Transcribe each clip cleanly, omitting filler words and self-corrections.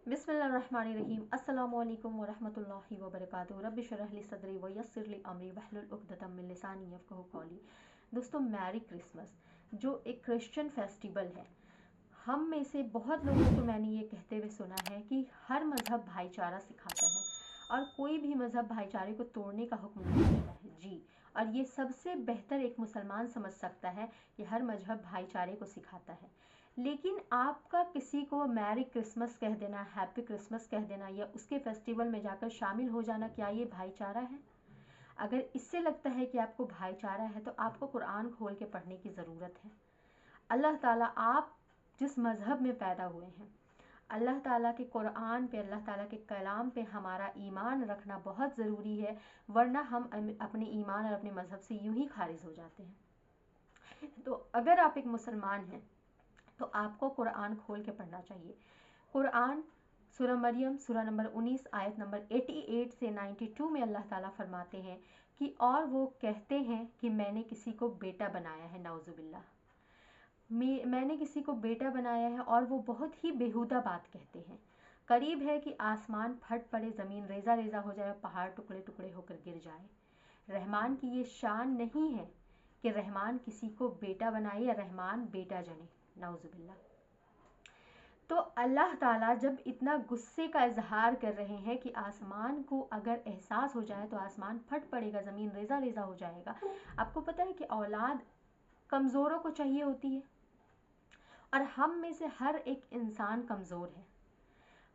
बिस्मिल्लाहिर्रहमानिर्रहीम। अस्सलामु अलैकुम वरहमतुल्लाहि वबरकातुहू। रब्बि इश्रह ली सदरी व यस्सिर ली अमरी वहलुल उक़दतम मिन लिसानी यफ़क़हू क़ौली। दोस्तों, मैरी क्रिसमस जो एक क्रिश्चियन फेस्टिवल है, हम में से बहुत लोगों को मैंने ये कहते हुए सुना है कि हर मज़हब भाईचारा सिखाता है और कोई भी मज़हब भाईचारे को तोड़ने का हुक्म नहीं देता है। जी, और ये सबसे बेहतर एक मुसलमान समझ सकता है कि हर मज़हब भाईचारे को सिखाता है। लेकिन आपका किसी को मैरी क्रिसमस कह देना, हैप्पी क्रिसमस कह देना या उसके फेस्टिवल में जाकर शामिल हो जाना, क्या ये भाईचारा है? अगर इससे लगता है कि आपको भाईचारा है तो आपको कुरान खोल के पढ़ने की ज़रूरत है। अल्लाह ताला, आप जिस मज़हब में पैदा हुए हैं, अल्लाह ताला के कुरान पे, अल्लाह ताला के कलाम पे हमारा ईमान रखना बहुत ज़रूरी है, वरना हम अपने ईमान और अपने मज़हब से यूं ही खारिज हो जाते हैं। तो अगर आप एक मुसलमान हैं तो आपको कुरान खोल के पढ़ना चाहिए। कुरान सूरह मरियम सूरह नंबर 19 आयत नंबर 88 से 92 में अल्लाह ताला फरमाते हैं कि और वो कहते हैं कि मैंने किसी को बेटा बनाया है। नाउजुबिल्लाह, मैंने किसी को बेटा बनाया है, और वो बहुत ही बेहुदा बात कहते हैं। करीब है कि आसमान फट पड़े, ज़मीन रेजा रेजा हो जाए, पहाड़ टुकड़े टुकड़े होकर गिर जाए। रहमान की ये शान नहीं है कि रहमान किसी को बेटा बनाए या रहमान बेटा जने। नाउजुबिल्लाह। तो अल्लाह ताला जब इतना गुस्से का इजहार कर रहे हैं कि आसमान को अगर एहसास हो जाए तो आसमान फट पड़ेगा, ज़मीन रेजा रेजा हो जाएगा। आपको पता है कि औलाद कमज़ोरों को चाहिए होती है, और हम में से हर एक इंसान कमज़ोर है।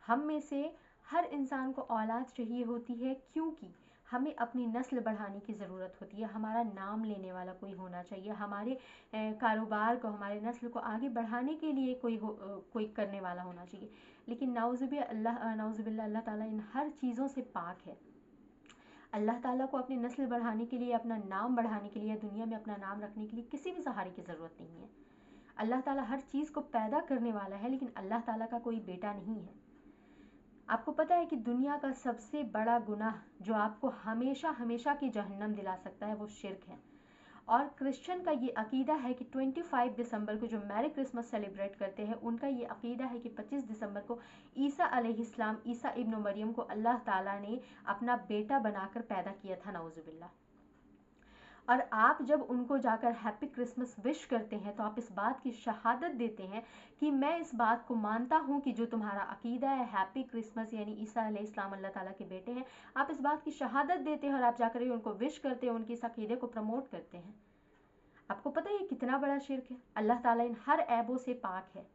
हम में से हर इंसान को औलाद चाहिए होती है, क्योंकि हमें अपनी नस्ल बढ़ाने की ज़रूरत होती है। हमारा नाम लेने वाला कोई होना चाहिए, हमारे कारोबार को, हमारे नस्ल को आगे बढ़ाने के लिए कोई करने वाला होना चाहिए। लेकिन नाउज़ुबिल्लाह, अल्लाह ताला इन हर चीज़ों से पाक है। अल्लाह ताला को अपनी नस्ल बढ़ाने के लिए, अपना नाम बढ़ाने के लिए, दुनिया में अपना नाम रखने के लिए किसी भी सहारे की ज़रूरत नहीं है। अल्लाह ताला हर चीज़ को पैदा करने वाला है, लेकिन अल्लाह ताला का कोई बेटा नहीं है। आपको पता है कि दुनिया का सबसे बड़ा गुनाह जो आपको हमेशा हमेशा की जहन्नम दिला सकता है वो शिर्क है। और क्रिश्चियन का ये अकीदा है कि 25 दिसंबर को जो मैरी क्रिसमस सेलिब्रेट करते हैं, उनका ये अकीदा है कि 25 दिसंबर को ईसा अलैहिस्सलाम, ईसा इब्न मरियम को अल्लाह ताला ने अपना बेटा बनाकर पैदा किया था। नाउजुबिल्लाह। और आप जब उनको जाकर हैप्पी क्रिसमस विश करते हैं तो आप इस बात की शहादत देते हैं कि मैं इस बात को मानता हूँ कि जो तुम्हारा अकीदा है हैप्पी क्रिसमस यानी ईसा अलैहिस्सलाम अल्लाह ताला के बेटे हैं, आप इस बात की शहादत देते हैं और आप जाकर उनको विश करते हैं, उनके इस अकीदे को प्रमोट करते हैं। आपको पता है ये कितना बड़ा शिर्क है? अल्लाह ताला इन हर ऐबों से पाक है।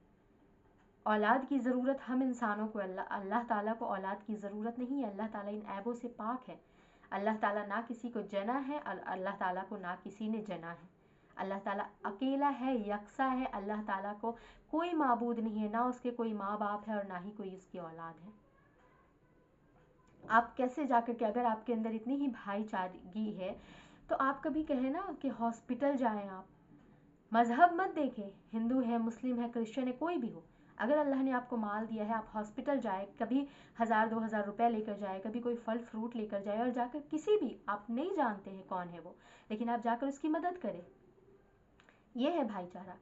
औलाद की ज़रूरत हम इंसानों को, अल्लाह ताला को औलाद की ज़रूरत नहीं है। अल्लाह ताला इन ऐबों से पाक है। अल्लाह ताला ना किसी को जना है और अल्लाह ताला को ना किसी ने जना है। अल्लाह ताला अकेला है, यकसा है। अल्लाह ताला को कोई माबूद नहीं है, ना उसके कोई माँ बाप है और ना ही कोई उसकी औलाद है। आप कैसे जाकर के, अगर आपके अंदर इतनी ही भाईचारगी है तो आप कभी कहें ना कि हॉस्पिटल जाएं। आप मज़हब मत देखें, हिंदू है, मुस्लिम है, क्रिश्चियन है, कोई भी हो। अगर अल्लाह ने आपको माल दिया है, आप हॉस्पिटल जाए, कभी 1000-2000 रुपए लेकर जाए, कभी कोई फल फ्रूट लेकर जाए, और जाकर किसी भी, आप नहीं जानते हैं कौन है वो, लेकिन आप जाकर उसकी मदद करें। ये है भाईचारा।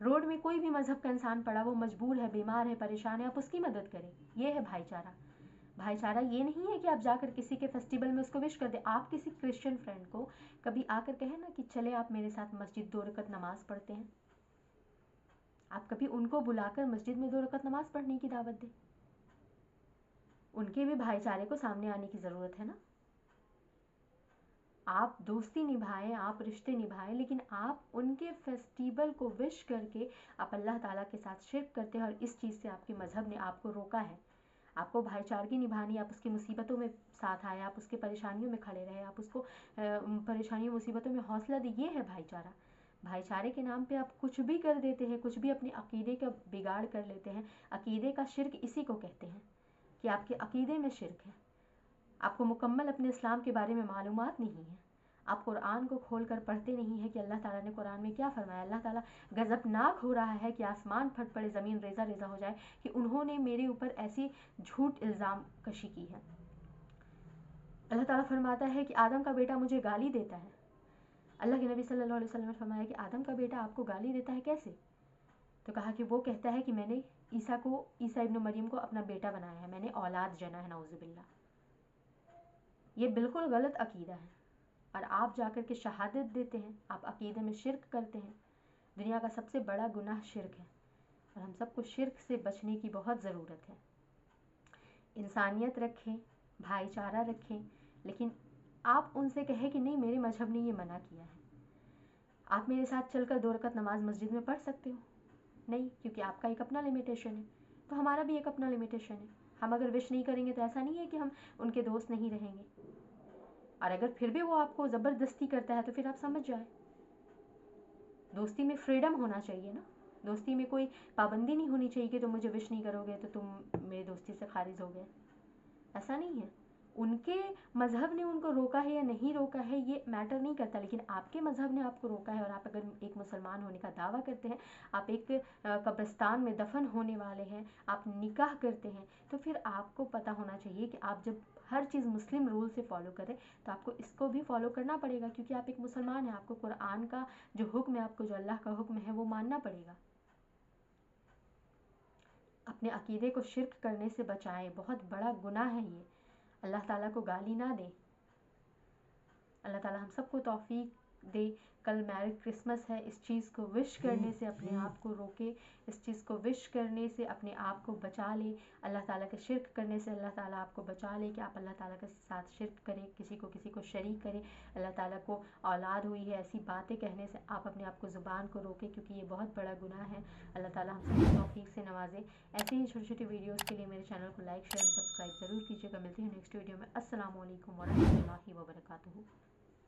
रोड में कोई भी मज़हब का इंसान पड़ा, वो मजबूर है, बीमार है, परेशान है, आप उसकी मदद करें। ये है भाईचारा। भाईचारा ये नहीं है कि आप जाकर किसी के फेस्टिवल में उसको विश कर दे। आप किसी क्रिश्चियन फ्रेंड को कभी आकर कहें ना कि चले आप मेरे साथ मस्जिद 2 रकत नमाज पढ़ते हैं। आप कभी उनको बुलाकर मस्जिद में 2 रकत नमाज पढ़ने की दावत दें। उनके भी भाईचारे को सामने आने की ज़रूरत है ना। आप दोस्ती निभाएं, आप रिश्ते निभाएं, लेकिन आप उनके फेस्टिवल को विश करके आप अल्लाह ताला के साथ शिर्क करते हैं, और इस चीज़ से आपके मज़हब ने आपको रोका है। आपको भाईचारगी निभानी, आप उसकी मुसीबतों में साथ आए, आप उसके परेशानियों में खड़े रहे, आप उसको परेशानियों मुसीबतों में हौसला दें। ये है भाईचारा। भाईचारे के नाम पे आप कुछ भी कर देते हैं, कुछ भी अपने अकीदे का बिगाड़ कर लेते हैं। अकीदे का शिर्क इसी को कहते हैं कि आपके अकीदे में शिर्क है। आपको मुकम्मल अपने इस्लाम के बारे में मालूमात नहीं है। आप कुरान को खोल कर पढ़ते नहीं है कि अल्लाह ताला ने कुरान में क्या फरमाया। अल्लाह ताला गज़बनाक हो रहा है कि आसमान फट पड़े, ज़मीन रेजा रेजा हो जाए कि उन्होंने मेरे ऊपर ऐसी झूठ इल्ज़ाम कशी की है। अल्लाह ताला फरमाता है कि आदम का बेटा मुझे गाली देता है। अल्लाह के नबी सल्लल्लाहु अलैहि वसल्लम ने फरमाया कि आदम का बेटा आपको गाली देता है कैसे? तो कहा कि वो कहता है कि मैंने ईसा इब्न मरियम को अपना बेटा बनाया है, मैंने औलाद जना है, नाउज़ुबिल्लाह। ये बिल्कुल गलत अकीदा है। और आप जाकर के शहादत देते हैं, आप अकीदे में शिरक करते हैं। दुनिया का सबसे बड़ा गुनाह शिरक है और हम सबको शिरक से बचने की बहुत ज़रूरत है। इंसानियत रखें, भाईचारा रखें, लेकिन आप उनसे कहें कि नहीं मेरे मजहब ने ये मना किया है। आप मेरे साथ चलकर 2 रकात नमाज मस्जिद में पढ़ सकते हो, नहीं, क्योंकि आपका एक अपना लिमिटेशन है, तो हमारा भी एक अपना लिमिटेशन है। हम अगर विश नहीं करेंगे तो ऐसा नहीं है कि हम उनके दोस्त नहीं रहेंगे। और अगर फिर भी वो आपको ज़बरदस्ती करता है तो फिर आप समझ जाए, दोस्ती में फ्रीडम होना चाहिए ना। दोस्ती में कोई पाबंदी नहीं होनी चाहिए कि तुम मुझे विश नहीं करोगे तो तुम मेरी दोस्ती से खारिज हो गए। ऐसा नहीं है। उनके मज़हब ने उनको रोका है या नहीं रोका है ये मैटर नहीं करता, लेकिन आपके मज़हब ने आपको रोका है। और आप अगर एक मुसलमान होने का दावा करते हैं, आप एक कब्रिस्तान में दफन होने वाले हैं, आप निकाह करते हैं, तो फिर आपको पता होना चाहिए कि आप जब हर चीज़ मुस्लिम रूल से फॉलो करें तो आपको इसको भी फॉलो करना पड़ेगा, क्योंकि आप एक मुसलमान हैं। आपको कुरान का जो हुक्म है, आपको जो अल्लाह का हुक्म है वो मानना पड़ेगा। अपने अकीदे को शिरक करने से बचाएं, बहुत बड़ा गुनाह है ये। अल्लाह ताला को गाली ना दे। अल्लाह ताला हम सबको तौफीक दे। कल मैरी क्रिसमस है, इस चीज़ को विश करने से अपने आप को रोके, इस चीज़ को विश करने से अपने आप को बचा ले। अल्लाह ताला के शिरक करने से अल्लाह ताला आपको बचा ले कि आप अल्लाह ताला के साथ शिरक करें, किसी को शरीक करें। अल्लाह ताला को औलाद हुई है ऐसी बातें कहने से आप अपने आप को ज़ुबान को रोकें, क्योंकि ये बहुत बड़ा गुनाह है। अल्लाह ताला हम सबको तौफीक से नवाजे। ऐसे ही छोटी छोटी वीडियोज़ के लिए मेरे चैनल को लाइक शेयर और सब्सक्राइब ज़रूर कीजिएगा। मिलती हूँ नेक्स्ट वीडियो में। अस्सलामु अलैकुम वरहमतुल्लाहि वबरकातुहू।